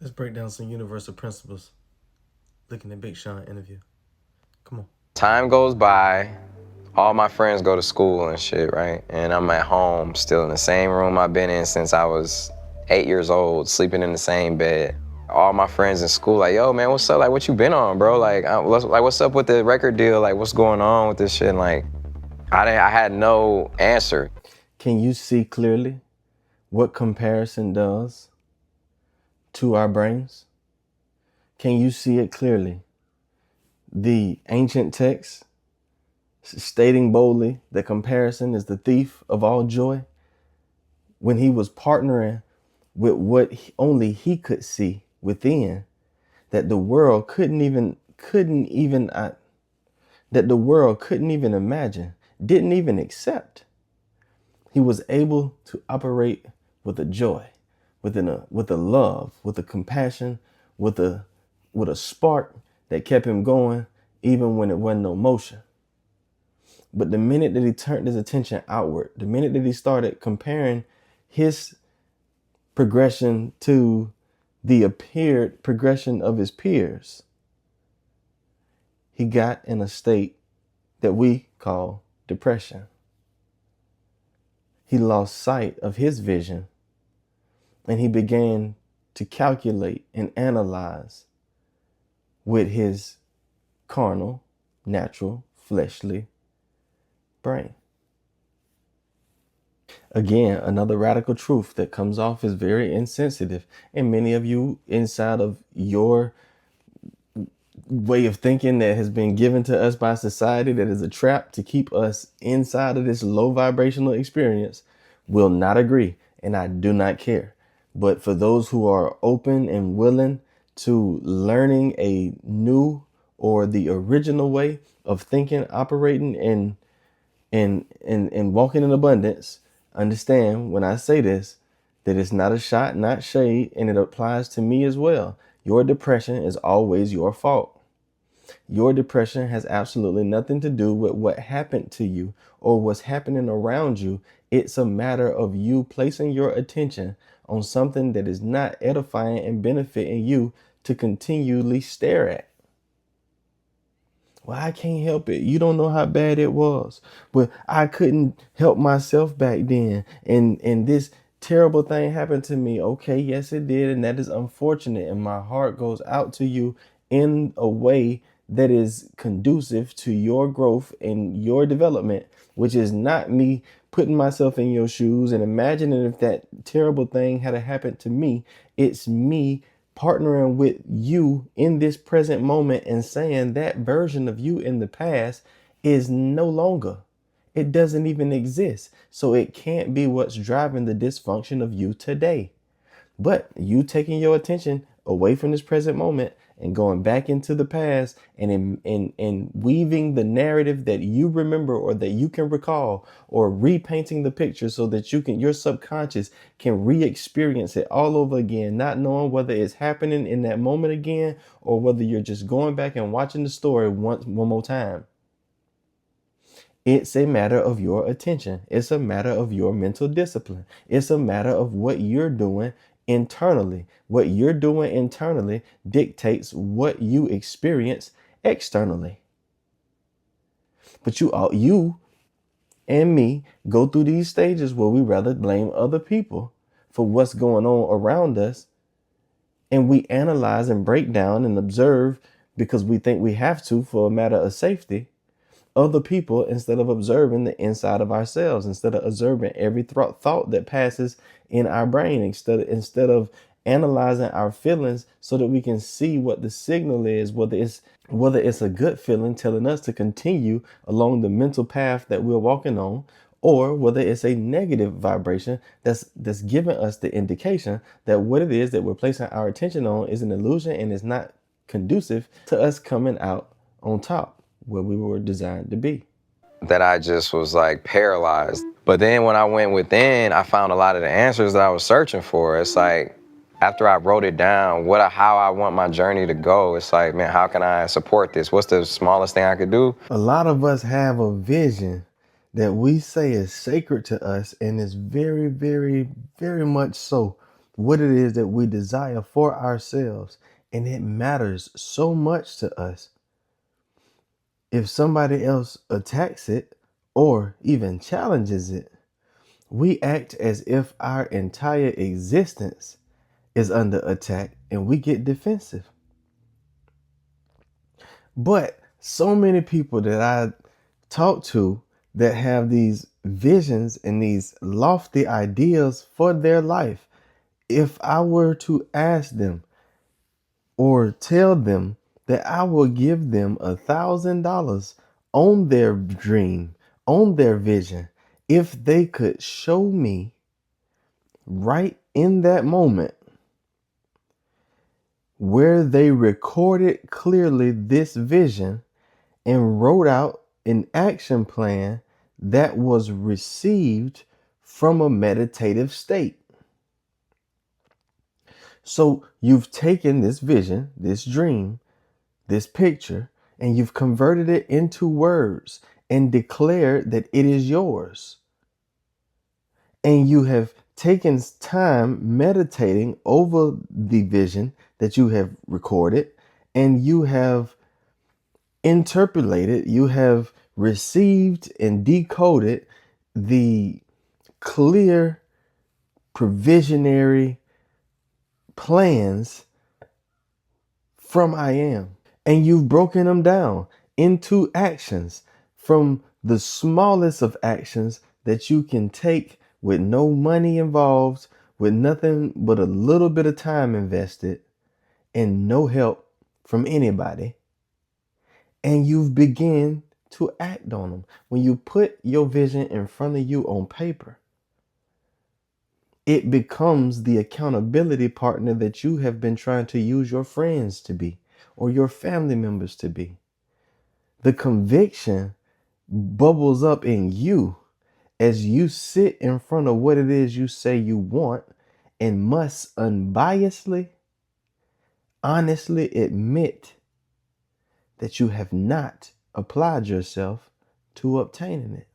Let's break down some universal principles. Looking at Big Sean interview. Come on. Time goes by, all my friends go to school and shit, right? And I'm at home, still in the same room I've been in since I was 8 years old, sleeping in the same bed. All my friends in school, like, yo, man, what's up? Like, what you been on, bro? Like, what's up with the record deal? Like, what's going on with this shit? And like, I had no answer. Can you see clearly what comparison does to our brains? Can you see it clearly? The ancient text stating boldly that comparison is the thief of all joy, when he was partnering with what only he could see within, that the world that the world couldn't even imagine, didn't even accept. He was able to operate with a joy, with a love, with a compassion, with a spark that kept him going even when it wasn't no motion. But the minute that he turned his attention outward, the minute that he started comparing his progression to the appeared progression of his peers, he got in a state that we call depression. He lost sight of his vision, and he began to calculate and analyze with his carnal, natural, fleshly brain. Again, another radical truth that comes off as very insensitive, and many of you inside of your way of thinking that has been given to us by society, that is a trap to keep us inside of this low vibrational experience, will not agree, and I do not care. But for those who are open and willing to learning a new or the original way of thinking, operating, and walking in abundance, understand when I say this that it's not a shot, not shade, and it applies to me as well. Your depression is always your fault. Your depression has absolutely nothing to do with what happened to you or what's happening around you. It's a matter of you placing your attention on something that is not edifying and benefiting you to continually stare at. Well, I can't help it. You don't know how bad it was. But I couldn't help myself back then. And this terrible thing happened to me. Okay, yes, it did. And that is unfortunate. And my heart goes out to you in a way that is conducive to your growth and your development, which is not me putting myself in your shoes and imagining if that terrible thing had happened to me. It's me partnering with you in this present moment and saying that version of you in the past is no longer. It doesn't even exist. So it can't be what's driving the dysfunction of you today. But you taking your attention away from this present moment and going back into the past and weaving the narrative that you remember or that you can recall, or repainting the picture so that your subconscious can re-experience it all over again, not knowing whether it's happening in that moment again or whether you're just going back and watching the story one more time. It's a matter of your attention. It's a matter of your mental discipline. It's a matter of what you're doing internally. What you're doing internally dictates what you experience externally. But you and me go through these stages where we rather blame other people for what's going on around us. And we analyze and break down and observe because we think we have to for a matter of safety other people instead of observing the inside of ourselves, instead of observing every thought that passes in our brain, instead of analyzing our feelings so that we can see what the signal is, whether it's a good feeling telling us to continue along the mental path that we're walking on, or whether it's a negative vibration that's giving us the indication that what it is that we're placing our attention on is an illusion and is not conducive to us coming out on top where we were designed to be. That I just was like paralyzed. But then when I went within, I found a lot of the answers that I was searching for. It's like, after I wrote it down, how I want my journey to go, it's like, man, how can I support this? What's the smallest thing I could do? A lot of us have a vision that we say is sacred to us and is very, very, very much so what it is that we desire for ourselves, and it matters so much to us. If somebody else attacks it or even challenges it, we act as if our entire existence is under attack and we get defensive. But so many people that I talk to that have these visions and these lofty ideas for their life, if I were to ask them or tell them that I will give them $1,000 on their dream, on their vision, if they could show me right in that moment where they recorded clearly this vision and wrote out an action plan that was received from a meditative state. So you've taken this vision, this dream, this picture, and you've converted it into words and declared that it is yours. And you have taken time meditating over the vision that you have recorded, and you have interpolated, you have received and decoded the clear provisionary plans from I am. And you've broken them down into actions, from the smallest of actions that you can take with no money involved, with nothing but a little bit of time invested and no help from anybody. And you've begun to act on them. When you put your vision in front of you on paper, it becomes the accountability partner that you have been trying to use your friends to be or your family members to be. The conviction bubbles up in you as you sit in front of what it is you say you want and must unbiasedly, honestly admit that you have not applied yourself to obtaining it.